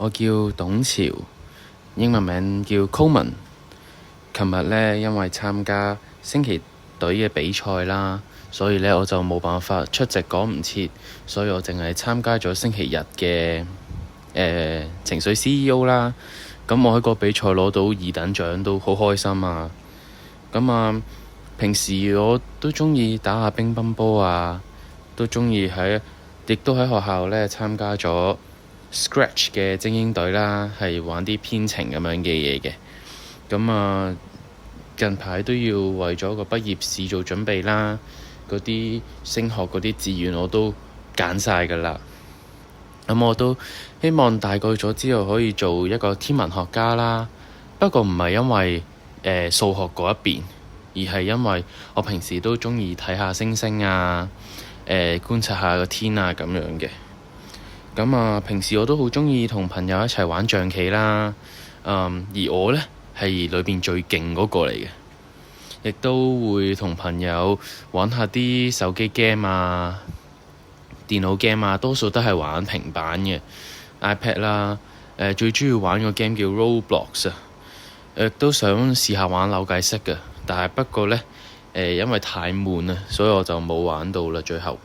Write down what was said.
我叫董潮，英文名叫 Coleman。琴日呢，因為參加升旗隊嘅比賽啦，所以呢，我就冇辦法出席，趕唔切，所以我淨係參加咗星期日嘅情緒 CEO 啦。咁我喺個比賽攞到2等獎，都好開心啊！咁平時我都鍾意打下乒乓波啊，都鍾意亦都喺學校呢參加咗 Scratch 嘅精英隊啦，係玩啲編程咁樣嘅嘢嘅。咁近排都要為咗個畢業試做準備啦，嗰啲升學嗰啲志願我都揀晒㗎啦。咁我都希望大個咗之後可以做一個天文學家啦。不過唔係因為數學嗰一邊，而係因為我平時都鍾意睇下星星啊，觀察下個天啊咁樣嘅。平時我都好鍾意同朋友一齊玩象棋啦。而我呢，係裏邊最勁嗰個嚟嘅，亦都會同朋友玩下啲手機 game 啊、電腦 game 啊，多數都係玩平板嘅 iPad 啦。最鍾意玩個 game 叫 Roblox 啊。都想試下玩扭計骰嘅，但係不過呢，因為太悶啊，所以我就冇玩到啦，最後。